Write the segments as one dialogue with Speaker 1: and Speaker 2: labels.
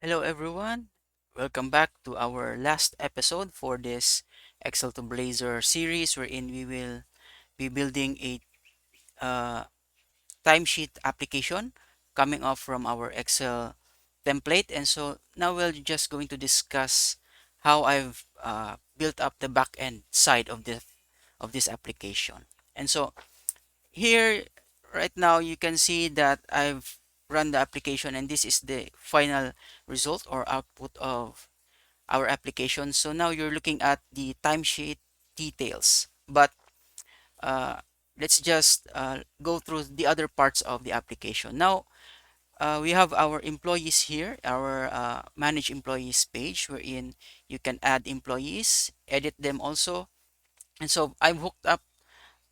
Speaker 1: Hello everyone, welcome back to our last episode for this Excel to Blazor series wherein we will be building a uh, timesheet application coming off from our Excel template. And so now we're just going to discuss how I've built up the backend side of this application. And so here right now you can see that I've run the application and this is the final result or output of our application. So now you're looking at the timesheet details, but uh, let's just go through the other parts of the application. Now we have our employees here, our manage employees page wherein you can add employees, edit them also. And so I've hooked up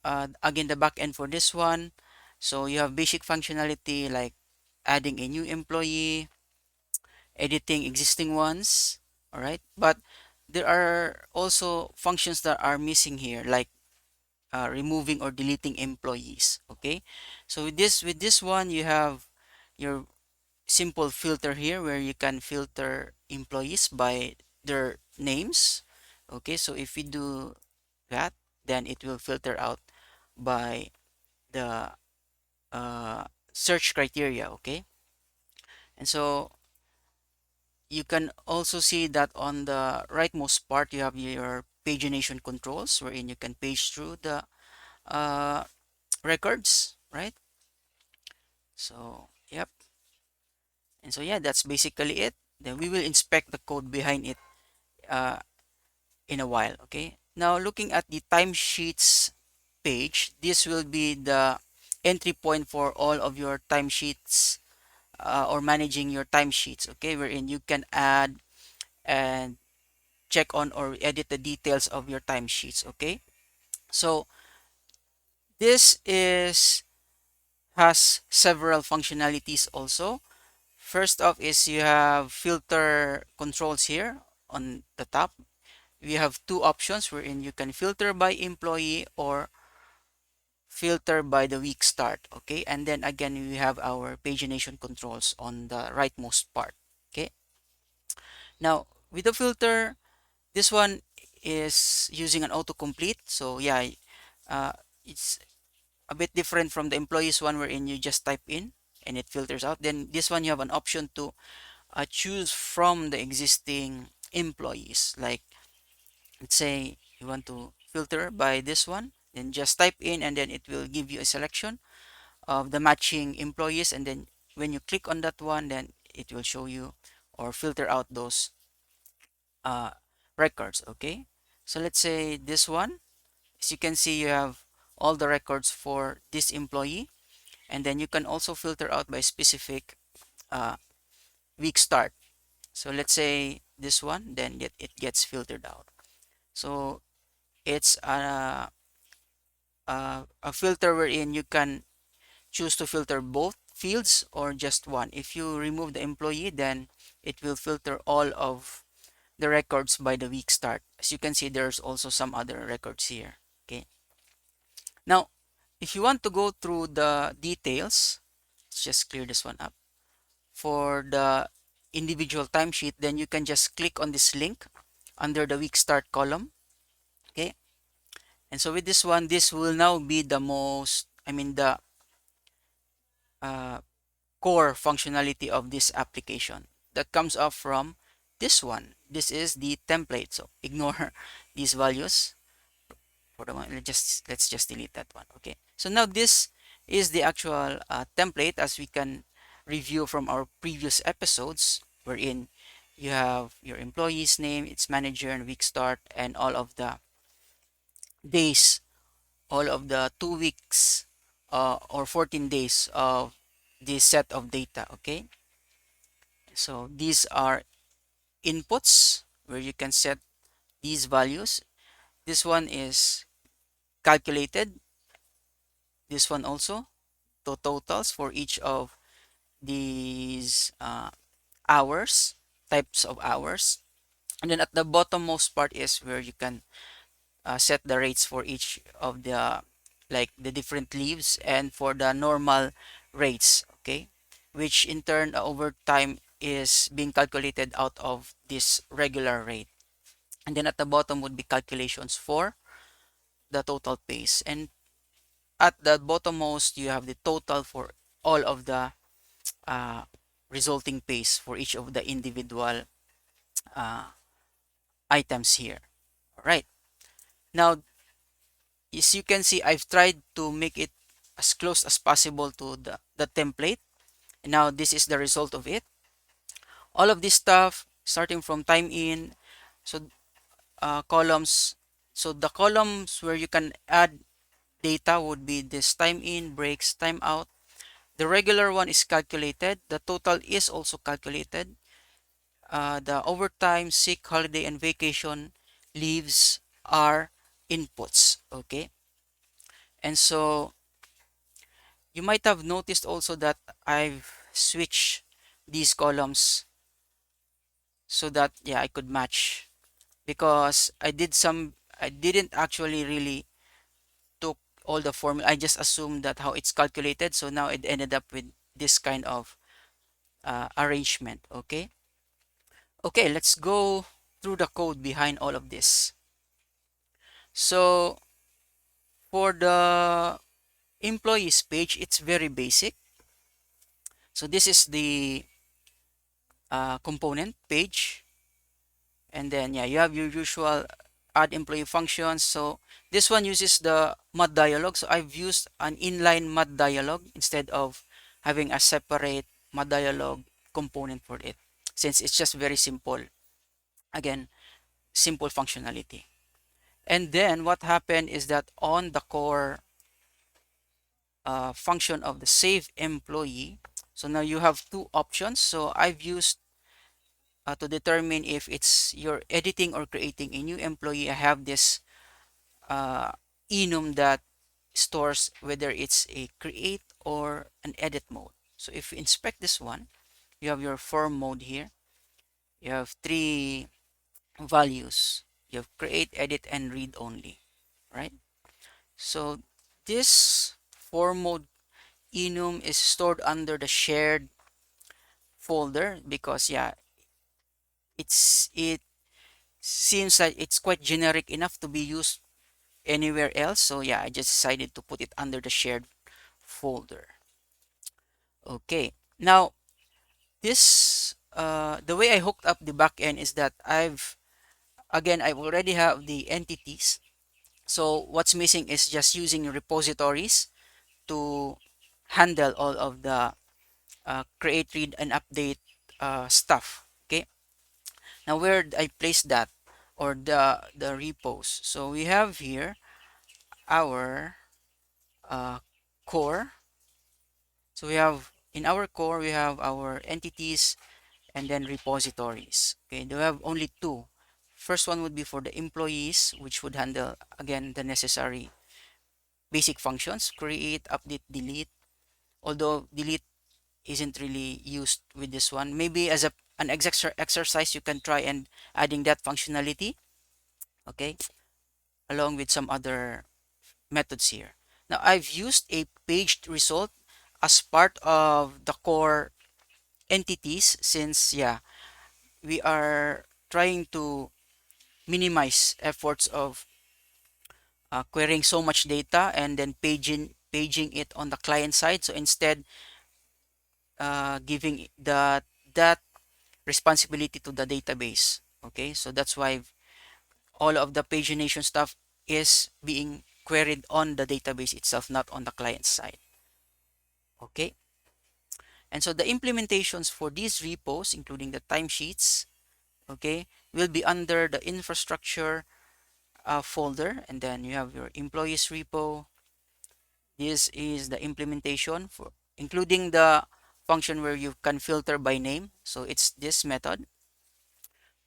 Speaker 1: again the backend for this one. So you have basic functionality like adding a new employee, editing existing ones, all right? But there are also functions that are missing here, like removing or deleting employees. Okay, so with this one, you have your simple filter here where you can filter employees by their names. Okay, so if we do that, then it will filter out by the search criteria. Okay, and so you can also see that on the rightmost part you have your pagination controls wherein you can page through the uh, records, right? So yep, and so yeah, that's basically it. Then we will inspect the code behind it uh, in a while. Okay, now looking at the timesheets page, this will be the entry point for all of your timesheets or managing your timesheets. Okay, wherein you can add and check on or edit the details of your timesheets. Okay, so this is has several functionalities also. First off is you have filter controls here on the top. We have two options wherein you can filter by employee or filter by the week start. Okay, and then again we have our pagination controls on the rightmost part. Okay, now with the filter, this one is using an autocomplete. So yeah, uh, it's a bit different from the employees one wherein you just type in and it filters out. Then this one you have an option to choose from the existing employees. Like let's say you want to filter by this one, then just type in and then it will give you a selection of the matching employees. And then when you click on that one, then it will show you or filter out those uh, records. Okay, so let's say this one, as you can see, you have all the records for this employee, and then you can also filter out by specific uh, week start. So let's say this one, then it gets filtered out. So it's a filter wherein you can choose to filter both fields or just one. If you remove the employee, then it will filter all of the records by the week start. As you can see, there's also some other records here. Okay, now if you want to go through the details, let's just clear this one up. For the individual timesheet, then you can just click on this link under the week start column. Okay, and so with this one, this will now be the most, I mean the uh, core functionality of this application that comes off from this one. This is the template, so ignore these values for the moment. Let's just delete that one. Okay, so now this is the actual template, as we can review from our previous episodes, wherein you have your employee's name, its manager and week start, and all of the days, all of the 2 weeks or 14 days of this set of data. Okay, so these are inputs where you can set these values. This one is calculated, this one also, the totals for each of these hours, types of hours. And then at the bottommost part is where you can set the rates for each of the, like the different leaves and for the normal rates. Okay, which in turn over time is being calculated out of this regular rate. And then at the bottom would be calculations for the total pays. And at the bottommost, you have the total for all of the uh, resulting pays for each of the individual uh, items here. All right. Now, as you can see, I've tried to make it as close as possible to the template. And now this is the result of it. All of this stuff, starting from time in, so columns. So the columns where you can add data would be this time in, breaks, time out. The regular one is calculated. The total is also calculated. The overtime, sick, holiday, and vacation leaves are inputs. Okay. And so you might have noticed also that I've switched these columns so that, yeah, I could match, because I didn't actually really took all the formula. I just assumed that how it's calculated. So now it ended up with this kind of arrangement. Okay. Okay, let's go through the code behind all of this. So for the employees page, it's very basic. So this is the component page. And then, yeah, you have your usual add employee functions. So this one uses the mud dialog. So I've used an inline mud dialog instead of having a separate mud dialog component for it, since it's just very simple. Again, simple functionality. And then what happened is that on the core function of the save employee, so now you have two options. So I've used to determine if it's you're editing or creating a new employee. I have this uh, enum that stores whether it's a create or an edit mode. So if you inspect this one, you have your form mode here. You have three values. You have create, edit, and read only, right? So this form mode enum is stored under the shared folder because, yeah, it seems like it's quite generic enough to be used anywhere else. So yeah, I just decided to put it under the shared folder. Okay, now this the way I hooked up the backend is that I already have the entities. So what's missing is just using repositories to handle all of the create, read, and update stuff. Okay, now where I place that, or the repos. So we have here our core. So we have in our core we have our entities and then repositories. Okay, they have only two. First one would be for the employees, which would handle again the necessary basic functions: create, update, delete. Although delete isn't really used with this one. Maybe as an exercise, you can try and adding that functionality. Okay, along with some other methods here. Now I've used a paged result as part of the core entities, since, yeah, we are trying to minimize efforts of querying so much data and then paging it on the client side. So instead, giving that responsibility to the database. Okay, so that's why all of the pagination stuff is being queried on the database itself, not on the client side. Okay, and so the implementations for these repos, including the timesheets, okay, will be under the infrastructure folder. And then you have your employees repo. This is the implementation for including the function where you can filter by name. So it's this method.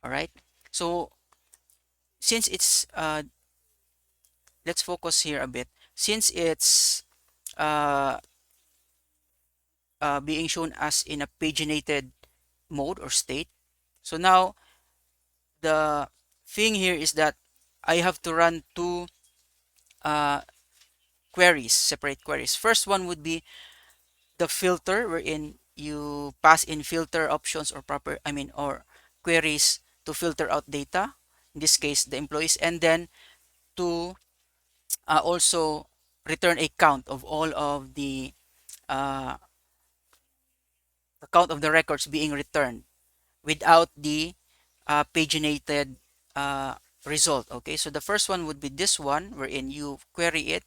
Speaker 1: All right, so since it's let's focus here a bit. Since it's uh, being shown as in a paginated mode or state, so now the thing here is that I have to run two queries, separate queries. First one would be the filter, wherein you pass in filter options or or queries to filter out data, in this case the employees, and then to also return a count of all of uh, the count of the records being returned without the paginated uh, result. Okay, so the first one would be this one, wherein you query it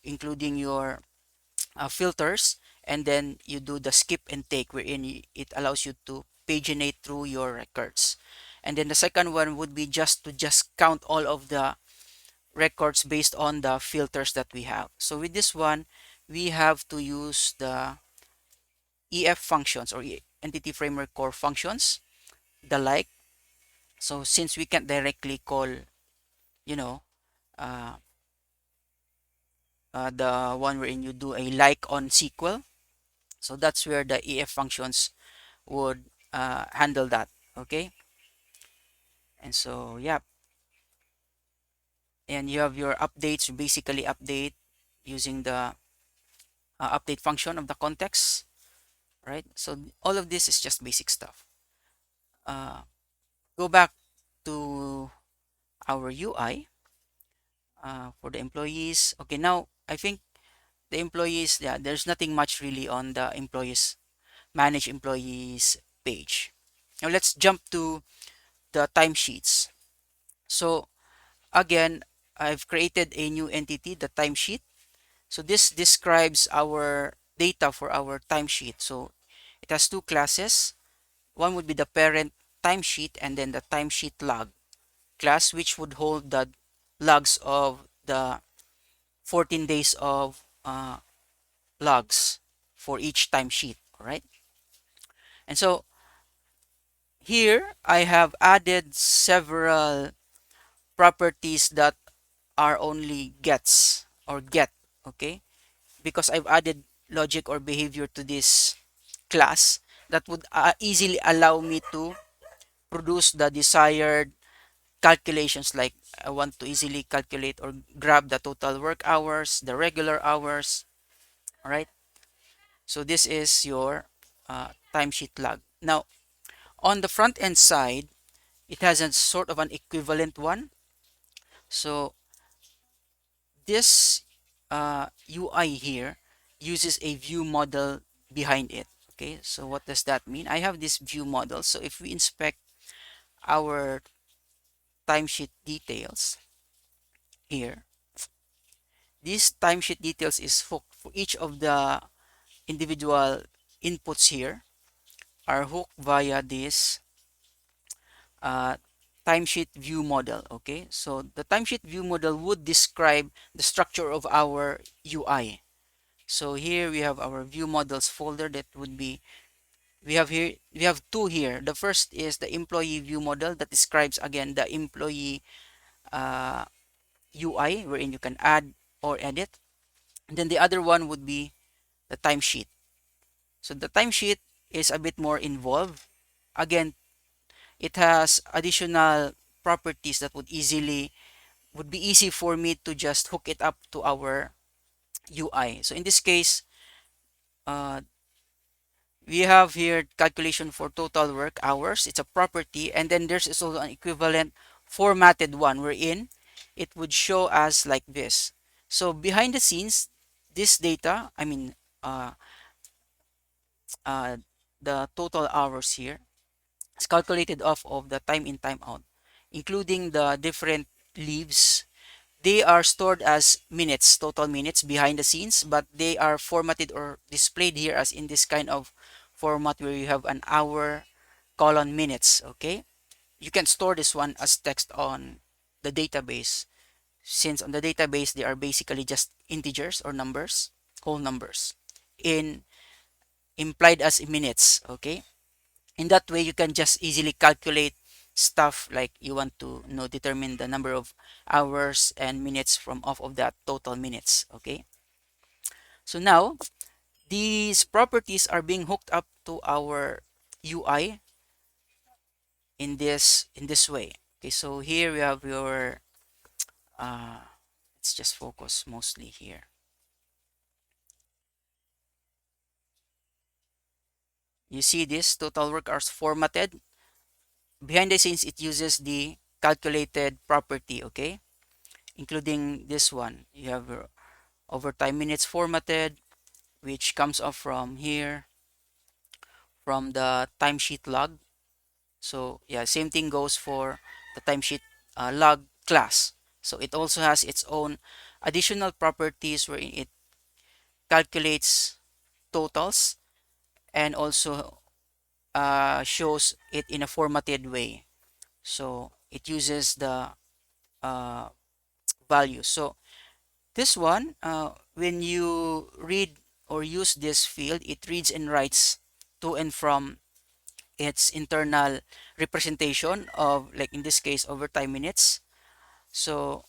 Speaker 1: including your filters, and then you do the skip and take, wherein it allows you to paginate through your records. And then the second one would be just count all of the records based on the filters that we have. So with this one, we have to use the EF functions, or Entity Framework Core functions, the like. So since we can't directly call, you know, uh, the one wherein you do a like on SQL, so that's where the EF functions would handle that. Okay, and so yeah, and you have your updates. You basically update using the update function of the context, right? So all of this is just basic stuff. uh, Go back to our UI for the employees. Okay, now I think the employees, yeah, there's nothing much really on the employees, manage employees page. Now let's jump to the timesheets. So again, I've created a new entity, the timesheet. So this describes our data for our timesheet. So it has two classes. One would be the parent timesheet, and then the timesheet log class, which would hold the logs of the 14 days of logs for each timesheet. All right. And so here I have added several properties that are only gets or get. Okay, because I've added logic or behavior to this class that would easily allow me to produce the desired calculations. Like I want to easily calculate or grab the total work hours, the regular hours. All right, so this is your timesheet log. Now on the front end side, it has a sort of an equivalent one. So this UI here uses a view model behind it. Okay, so what does that mean? I have this view model. So if we inspect our timesheet details here, this timesheet details is hooked for each of the individual inputs here are hooked via this uh, timesheet view model. Okay, so the timesheet view model would describe the structure of our UI. So here we have our view models folder. That would be, we have two here. The first is the employee view model that describes again the employee uh, UI, wherein you can add or edit. And then the other one would be the timesheet. So the timesheet is a bit more involved. Again, it has additional properties that would be easy for me to just hook it up to our UI. So in this case, uh, we have here calculation for total work hours. It's a property, and then there's also an equivalent formatted one wherein it would show us like this. So behind the scenes, this data, uh, uh, the total hours here is calculated off of the time in, time out, including the different leaves. They are stored as minutes, total minutes behind the scenes, but they are formatted or displayed here as in this kind of format where you have an hour colon minutes. Okay, you can store this one as text on the database, since on the database they are basically just integers or numbers, whole numbers in implied as minutes. Okay, in that way you can just easily calculate stuff like you want to determine the number of hours and minutes from off of that total minutes. Okay, so now these properties are being hooked up to our UI in this way. Okay, so here we have your uh let's just focus mostly here. You see this total work hours formatted. Behind the scenes, it uses the calculated property, okay? Including this one. You have your overtime minutes formatted, which comes off from here, from the timesheet log. So yeah, same thing goes for the timesheet log class. So it also has its own additional properties wherein it calculates totals and also shows it in a formatted way. So it uses the uh, values. So this one, when you read or use this field, it reads and writes to and from its internal representation of, like in this case, overtime minutes. So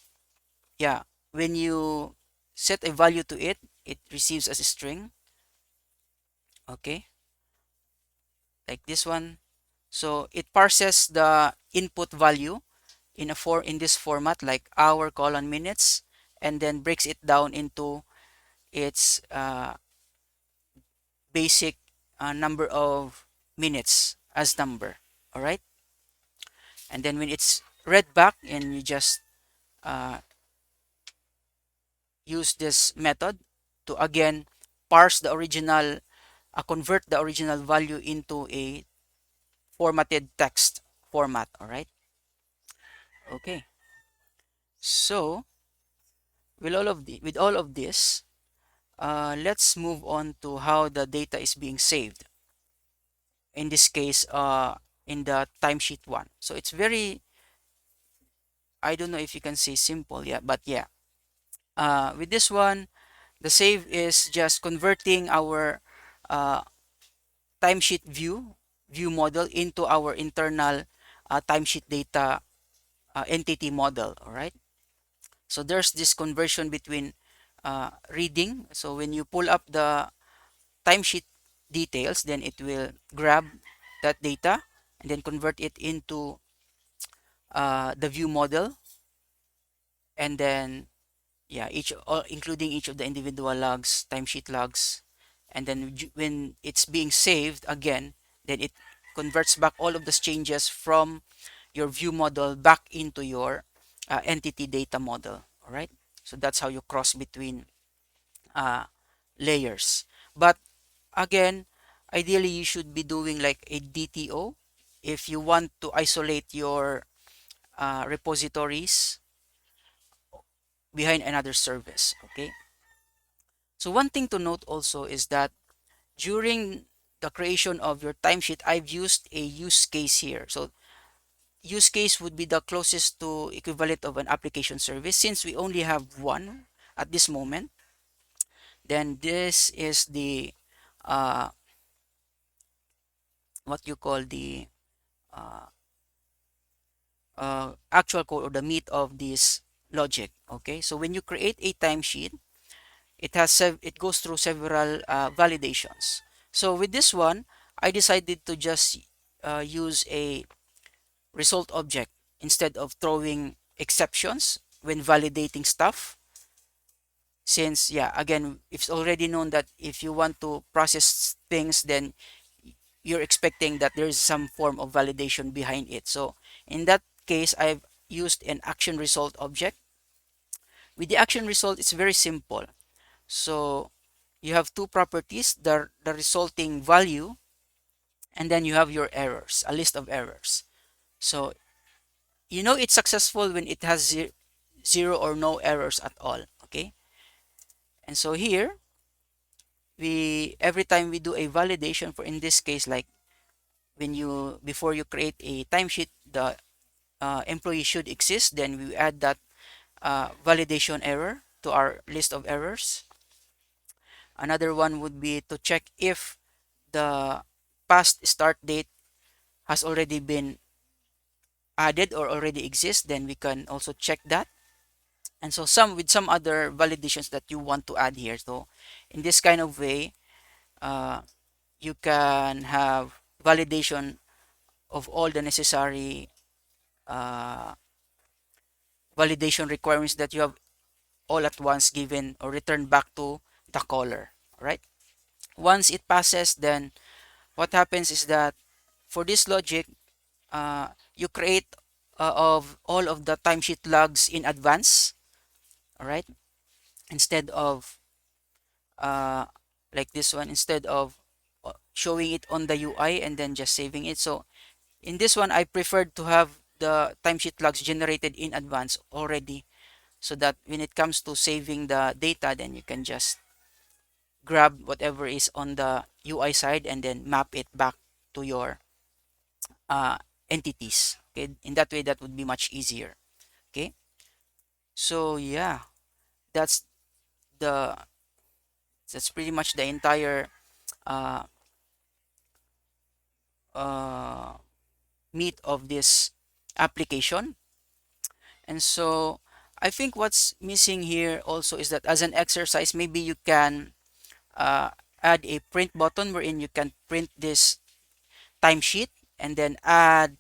Speaker 1: yeah, when you set a value to it, it receives as a string, okay, like this one. So it parses the input value in this format, like hour colon minutes, and then breaks it down into its basic number of minutes as number. All right, and then when it's read back, and you just uh, use this method to again parse the original, convert the original value into a formatted text format. All right, okay. So with all of this, let's move on to how the data is being saved. In this case, in the timesheet one. So it's very, I don't know if you can say simple, yeah, but yeah. With this one, the save is just converting our uh, timesheet view model into our internal timesheet data entity model. All right. So there's this conversion between reading. So when you pull up the timesheet details, then it will grab that data and then convert it into the view model, and then yeah, including each of the individual logs, timesheet logs, and then when it's being saved again, then it converts back all of those changes from your view model back into your entity data model. All right, so that's how you cross between uh, layers. But again, ideally you should be doing like a DTO if you want to isolate your repositories behind another service. Okay, so one thing to note also is that during the creation of your timesheet, I've used a use case here. So use case would be the closest to equivalent of an application service. Since we only have one at this moment, then this is the uh, what you call the uh, actual code or the meat of this logic. Okay, so when you create a timesheet, it goes through several validations. So with this one, I decided to just use a result object instead of throwing exceptions when validating stuff. Since yeah, again, it's already known that if you want to process things, then you're expecting that there is some form of validation behind it. So in that case, I've used an action result object. With the action result, it's very simple. So you have two properties, the resulting value, and then you have your errors, a list of errors. So you know it's successful when it has zero or no errors at all. Okay, and so here we every time we do a validation, for in this case, like when you before you create a timesheet, the employee should exist, then we add that validation error to our list of errors. Another one would be to check if the past start date has already been added or already exists, then we can also check that. And so some other validations that you want to add here. So in this kind of way, uh, you can have validation of all the necessary uh, validation requirements that you have all at once given or returned back to the caller. Right? Once it passes, then what happens is that for this logic, you create of all of the timesheet logs in advance, all right? Instead of uh, like this one, instead of showing it on the UI and then just saving it. So in this one, I preferred to have the timesheet logs generated in advance already, so that when it comes to saving the data, then you can just grab whatever is on the UI side and then map it back to your uh, entities. Okay, in that way, that would be much easier. Okay, so yeah, that's the that's pretty much the entire uh, uh, meat of this application. And so I think what's missing here also is that as an exercise, maybe you can uh, add a print button wherein you can print this timesheet and then add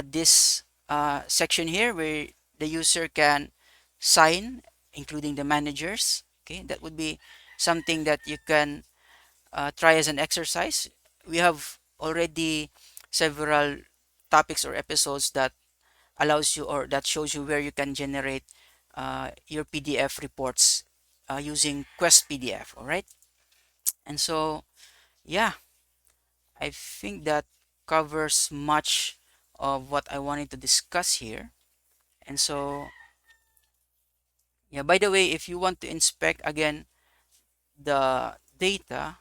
Speaker 1: this section here where the user can sign, including the managers. Okay, that would be something that you can try as an exercise. We have already several topics or episodes that allows you or that shows you where you can generate your PDF reports using QuestPdf. All right, and so yeah, I think that covers much of what I wanted to discuss here. And so yeah, by the way, if you want to inspect again the data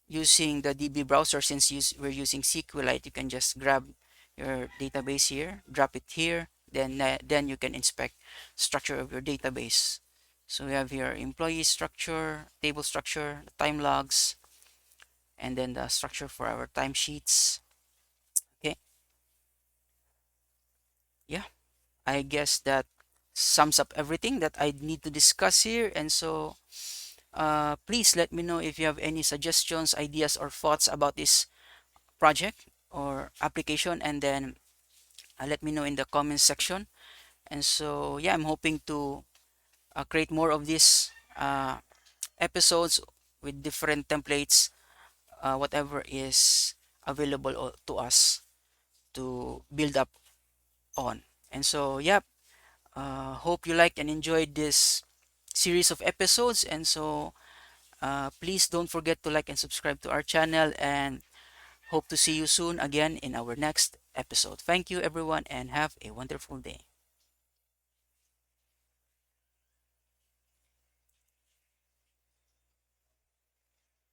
Speaker 1: using the DB browser, since we're using SQLite, you can just grab your database here, drop it here, then you can inspect structure of your database. So we have here employee structure, table structure, time logs, and then the structure for our timesheets. Okay, yeah, I guess that sums up everything that I need to discuss here. And so please let me know if you have any suggestions, ideas, or thoughts about this project or application, and then let me know in the comments section. And so yeah, I'm hoping to create more of these episodes with different templates, whatever is available to us to build up on. And so yeah, hope you liked and enjoyed this series of episodes. And so please don't forget to like and subscribe to our channel, and hope to see you soon again in our next episode. Thank you everyone and have a wonderful day.